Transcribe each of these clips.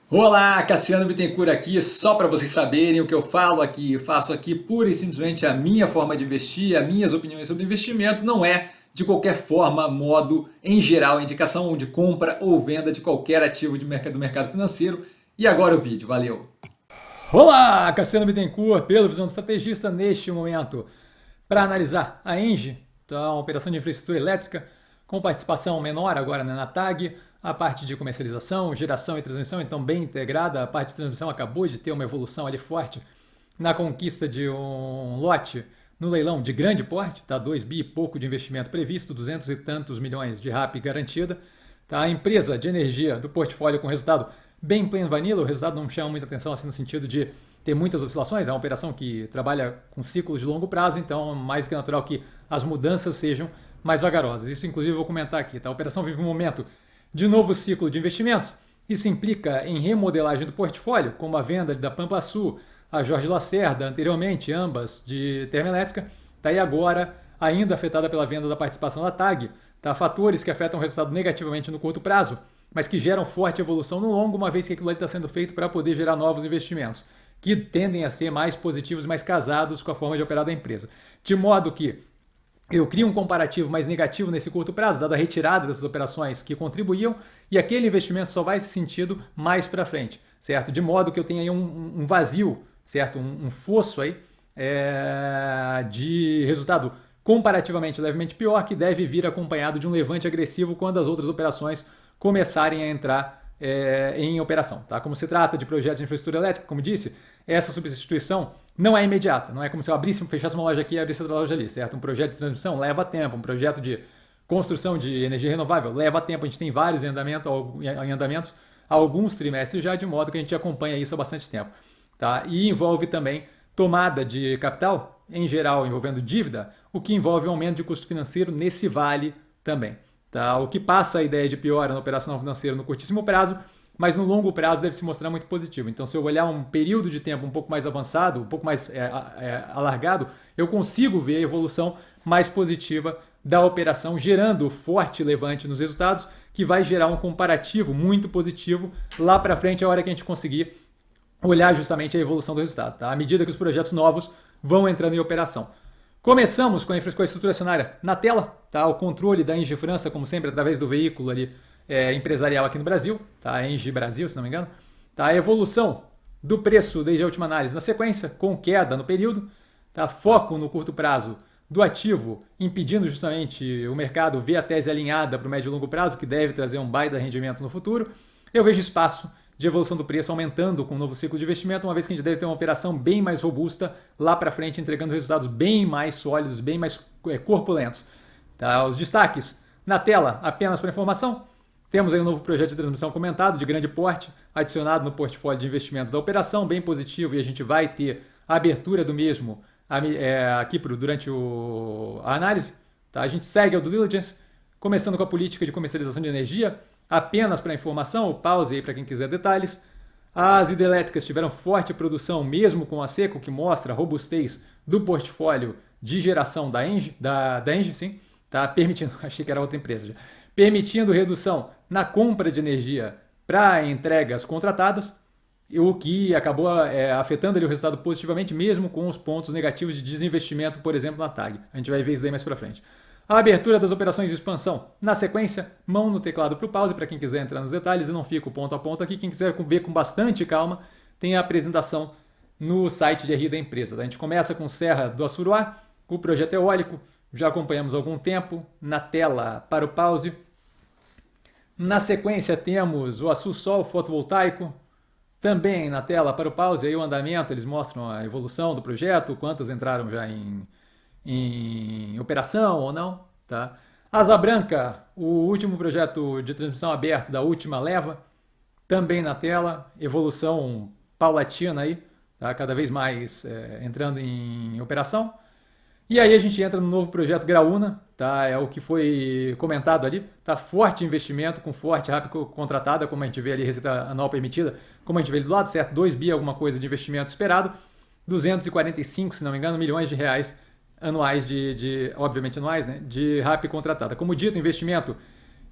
Olá, Cassiano Bittencourt aqui, só para vocês saberem o que eu falo aqui, eu faço aqui pura e simplesmente a minha forma de investir, as minhas opiniões sobre investimento, não é de qualquer forma, modo, em geral, indicação de compra ou venda de qualquer ativo do mercado financeiro. E agora o vídeo, valeu! Olá, Cassiano Bittencourt, pela visão do estrategista neste momento, para analisar a Engie, então, a operação de infraestrutura elétrica, com participação menor agora na TAG, a parte de comercialização, geração e transmissão, então bem integrada, a parte de transmissão acabou de ter uma evolução ali forte na conquista de um lote no leilão de grande porte, tá? 2 bi e pouco de investimento previsto, 200 e tantos milhões de RAP garantida. Tá? A empresa de energia do portfólio com resultado bem plain vanilla, o resultado não chama muita atenção assim no sentido de ter muitas oscilações, é uma operação que trabalha com ciclos de longo prazo, então é mais que natural que as mudanças sejam mais vagarosas. Isso inclusive eu vou comentar aqui. Tá? A operação vive um momento de novo ciclo de investimentos. Isso implica em remodelagem do portfólio, como a venda da Pampa Sul, a Jorge Lacerda, anteriormente, ambas de termoelétrica, tá? E agora ainda afetada pela venda da participação da TAG. Tá? Fatores que afetam o resultado negativamente no curto prazo, mas que geram forte evolução no longo, uma vez que aquilo ali está sendo feito para poder gerar novos investimentos, que tendem a ser mais positivos, mais casados com a forma de operar da empresa. De modo que eu crio um comparativo mais negativo nesse curto prazo, dada a retirada dessas operações que contribuíam, e aquele investimento só vai ser sentido mais para frente, certo? De modo que eu tenho aí um vazio, certo? Um fosso aí de resultado comparativamente levemente pior, que deve vir acompanhado de um levante agressivo quando as outras operações começarem a entrar em operação. Tá? Como se trata de projetos de infraestrutura elétrica, como disse, essa substituição não é imediata, não é como se eu abrisse, fechasse uma loja aqui e abrisse outra loja ali, certo? Um projeto de transmissão leva tempo, um projeto de construção de energia renovável leva tempo, a gente tem vários em andamentos, alguns trimestres já, de modo que a gente acompanha isso há bastante tempo. Tá? E envolve também tomada de capital, em geral envolvendo dívida, o que envolve aumento de custo financeiro nesse vale também. Tá? O que passa a ideia de piora na operação financeira no curtíssimo prazo, mas no longo prazo deve se mostrar muito positivo. Então, se eu olhar um período de tempo um pouco mais avançado, um pouco mais alargado, eu consigo ver a evolução mais positiva da operação, gerando forte levante nos resultados, que vai gerar um comparativo muito positivo lá para frente, a hora que a gente conseguir olhar justamente a evolução do resultado, tá? À medida que os projetos novos vão entrando em operação. Começamos com a estrutura acionária na tela, tá? O controle da Engie França, como sempre, através do veículo ali, empresarial aqui no Brasil, tá? Engie Brasil, se não me engano. Tá? A evolução do preço desde a última análise na sequência, com queda no período, tá? Foco no curto prazo do ativo, impedindo justamente o mercado ver a tese alinhada para o médio e longo prazo, que deve trazer um baita rendimento no futuro. Eu vejo espaço de evolução do preço aumentando com o novo ciclo de investimento, uma vez que a gente deve ter uma operação bem mais robusta lá para frente, entregando resultados bem mais sólidos, bem mais corpulentos. Tá? Os destaques na tela, apenas para informação. Temos aí um novo projeto de transmissão comentado, de grande porte, adicionado no portfólio de investimentos da operação, bem positivo, e a gente vai ter a abertura do mesmo aqui durante a análise. Tá? A gente segue o due diligence, começando com a política de comercialização de energia. Apenas para informação, pause aí para quem quiser detalhes. As hidrelétricas tiveram forte produção, mesmo com a seco, que mostra a robustez do portfólio de geração da Engie, sim, tá? Permitindo, achei que era outra empresa já, permitindo redução na compra de energia para entregas contratadas, o que acabou afetando ali o resultado positivamente, mesmo com os pontos negativos de desinvestimento, por exemplo, na TAG. A gente vai ver isso daí mais para frente. A abertura das operações de expansão. Na sequência, mão no teclado para o pause, para quem quiser entrar nos detalhes, e não fico ponto a ponto aqui. Quem quiser ver com bastante calma, tem a apresentação no site de RI da empresa. A gente começa com Serra do Assuruá, o projeto eólico, já acompanhamos há algum tempo, na tela para o pause. Na sequência temos o Açu Sol fotovoltaico, também na tela para o pause, aí o andamento, eles mostram a evolução do projeto, quantas entraram já em operação ou não. Tá? Asa Branca, o último projeto de transmissão aberto da última leva, também na tela, evolução paulatina aí, tá? Cada vez mais entrando em operação. E aí a gente entra no novo projeto Graúna, tá? É o que foi comentado ali, tá? Forte investimento, com forte rápido contratada, como a gente vê ali, receita anual permitida, como a gente vê ali do lado, certo? 2 bi alguma coisa de investimento esperado, 245, se não me engano, milhões de reais anuais obviamente anuais, né? De RAP contratada. Como dito, investimento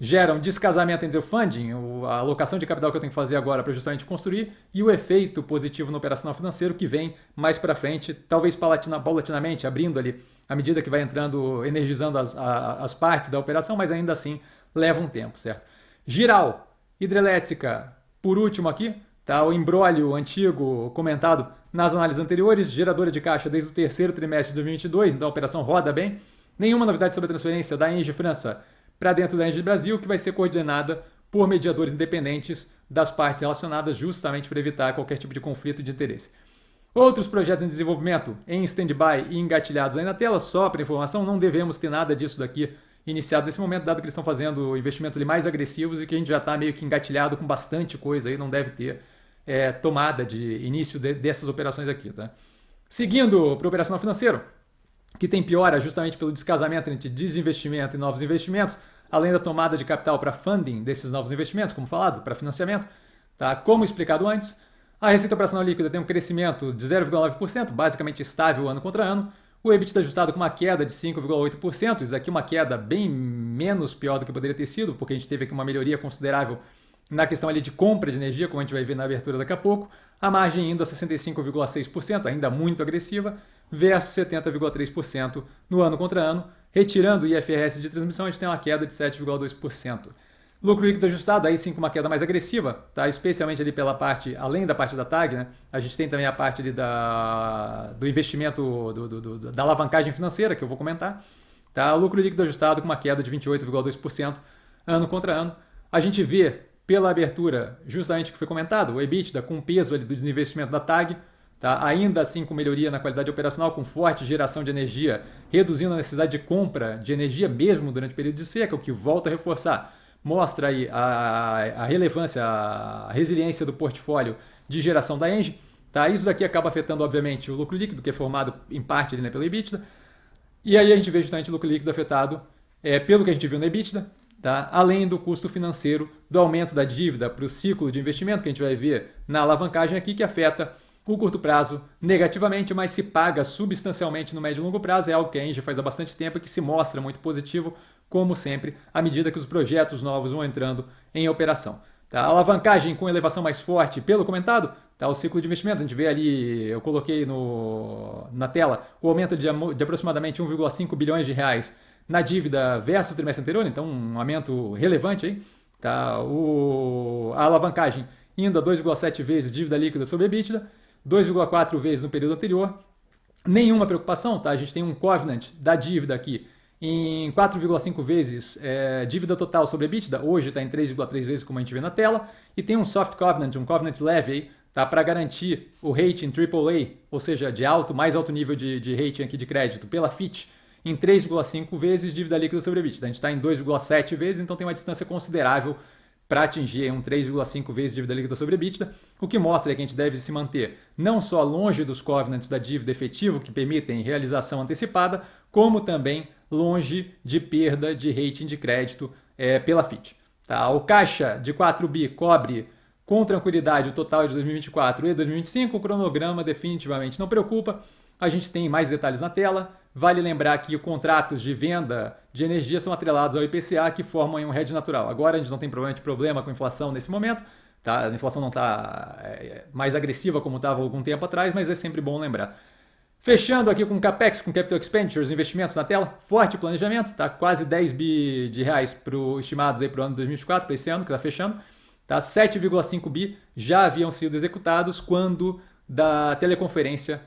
gera um descasamento entre o funding, a alocação de capital que eu tenho que fazer agora para justamente construir, e o efeito positivo no operacional financeiro que vem mais para frente, talvez paulatinamente, abrindo ali à medida que vai entrando, energizando as partes da operação, mas ainda assim leva um tempo, certo? Giral, hidrelétrica, por último aqui, tá? O imbróglio antigo comentado nas análises anteriores, geradora de caixa desde o terceiro trimestre de 2022, então a operação roda bem. Nenhuma novidade sobre a transferência da Engie França para dentro da Engie Brasil, que vai ser coordenada por mediadores independentes das partes relacionadas, justamente para evitar qualquer tipo de conflito de interesse. Outros projetos em desenvolvimento em stand-by e engatilhados aí na tela, só para informação, não devemos ter nada disso daqui iniciado nesse momento, dado que eles estão fazendo investimentos ali mais agressivos e que a gente já está meio que engatilhado com bastante coisa aí, não deve ter tomada de início dessas operações aqui. Tá? Seguindo para o operacional financeiro, que tem piora justamente pelo descasamento entre desinvestimento e novos investimentos, além da tomada de capital para funding desses novos investimentos, como falado, para financiamento. Tá? Como explicado antes, a receita operacional líquida tem um crescimento de 0,9%, basicamente estável ano contra ano. O EBITDA ajustado com uma queda de 5,8%, isso aqui é uma queda bem menos pior do que poderia ter sido, porque a gente teve aqui uma melhoria considerável na questão ali de compra de energia, como a gente vai ver na abertura daqui a pouco. A margem indo a 65,6%, ainda muito agressiva, versus 70,3% no ano contra ano. Retirando o IFRS de transmissão, a gente tem uma queda de 7,2%. Lucro líquido ajustado, aí sim com uma queda mais agressiva, tá? Especialmente ali pela parte, além da parte da TAG, né? A gente tem também a parte ali do investimento, da alavancagem financeira, que eu vou comentar. Tá? O lucro líquido ajustado com uma queda de 28,2% ano contra ano. A gente vê pela abertura, justamente o que foi comentado, o EBITDA com peso ali do desinvestimento da TAG, tá? Ainda assim com melhoria na qualidade operacional, com forte geração de energia, reduzindo a necessidade de compra de energia mesmo durante o período de seca, o que volta a reforçar. Mostra aí a relevância, a resiliência do portfólio de geração da Engie. Tá? Isso daqui acaba afetando, obviamente, o lucro líquido, que é formado em parte ali, né, pelo EBITDA. E aí a gente vê justamente o lucro líquido afetado pelo que a gente viu no EBITDA, tá? Além do custo financeiro, do aumento da dívida para o ciclo de investimento, que a gente vai ver na alavancagem aqui, que afeta o curto prazo negativamente, mas se paga substancialmente no médio e longo prazo. É algo que a Engie faz há bastante tempo e que se mostra muito positivo, como sempre, à medida que os projetos novos vão entrando em operação. Tá? A alavancagem com elevação mais forte, pelo comentado, tá? O ciclo de investimentos, a gente vê ali, eu coloquei na tela, o aumento de aproximadamente 1,5 bilhões de reais na dívida versus o trimestre anterior, então um aumento relevante aí. Tá? A alavancagem indo a 2,7 vezes dívida líquida sobre EBITDA, 2,4 vezes no período anterior. Nenhuma preocupação, tá? A gente tem um covenant da dívida aqui em 4,5 vezes dívida total sobre EBITDA, hoje está em 3,3 vezes, como a gente vê na tela, e tem um soft covenant, um covenant leve aí, tá, para garantir o rating AAA, ou seja, de mais alto nível de rating aqui de crédito pela Fitch, em 3,5 vezes dívida líquida sobre EBITDA. A gente está em 2,7 vezes, então tem uma distância considerável para atingir um 3,5 vezes dívida líquida sobre EBITDA, o que mostra que a gente deve se manter não só longe dos covenants da dívida efetivo, que permitem realização antecipada, como também longe de perda de rating de crédito pela Fitch. Tá? O caixa de 4 bi cobre com tranquilidade o total de 2024 e 2025, o cronograma definitivamente não preocupa. A gente tem mais detalhes na tela. Vale lembrar que os contratos de venda de energia são atrelados ao IPCA, que formam um hedge natural. Agora a gente não tem problema com a inflação nesse momento. Tá? A inflação não está mais agressiva como estava há algum tempo atrás, mas é sempre bom lembrar. Fechando aqui com CAPEX, com Capital Expenditures, investimentos na tela, forte planejamento, tá? Quase 10 bi de reais estimados para o ano de 2024, para esse ano que está fechando. Tá? 7,5 bi já haviam sido executados quando da teleconferência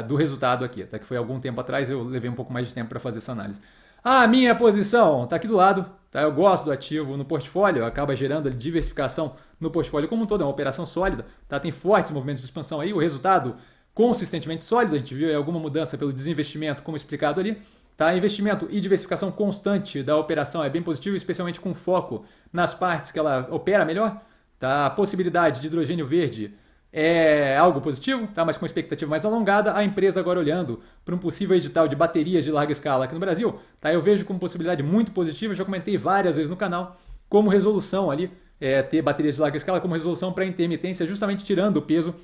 do resultado aqui, tá? Que foi algum tempo atrás, eu levei um pouco mais de tempo para fazer essa análise. A minha posição está aqui do lado, tá? Eu gosto do ativo no portfólio, acaba gerando diversificação no portfólio como um todo, é uma operação sólida, tá? Tem fortes movimentos de expansão aí, o resultado consistentemente sólido, a gente viu alguma mudança pelo desinvestimento, como explicado ali. Tá? Investimento e diversificação constante da operação é bem positivo, especialmente com foco nas partes que ela opera melhor. Tá? A possibilidade de hidrogênio verde é algo positivo, tá? Mas com expectativa mais alongada. A empresa agora olhando para um possível edital de baterias de larga escala aqui no Brasil, tá? Eu vejo como possibilidade muito positiva, já comentei várias vezes no canal, como resolução ali, ter baterias de larga escala como resolução para intermitência, justamente tirando o peso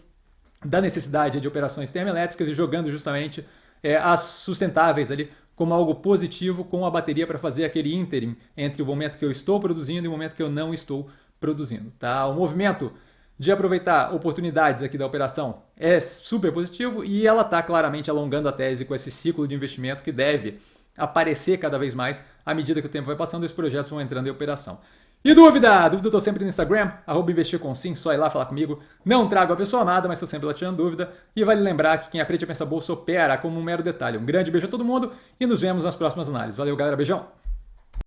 da necessidade de operações termoelétricas e jogando justamente as sustentáveis ali como algo positivo com a bateria para fazer aquele ínterim entre o momento que eu estou produzindo e o momento que eu não estou produzindo. Tá? O movimento de aproveitar oportunidades aqui da operação é super positivo e ela está claramente alongando a tese com esse ciclo de investimento que deve aparecer cada vez mais à medida que o tempo vai passando e os projetos vão entrando em operação. E dúvida? Dúvida eu tô sempre no Instagram, @investircomsim, só ir lá falar comigo. Não trago a pessoa amada, mas estou sempre lá tirando dúvida. E vale lembrar que quem aprende a pensar bolsa opera como um mero detalhe. Um grande beijo a todo mundo e nos vemos nas próximas análises. Valeu, galera, beijão!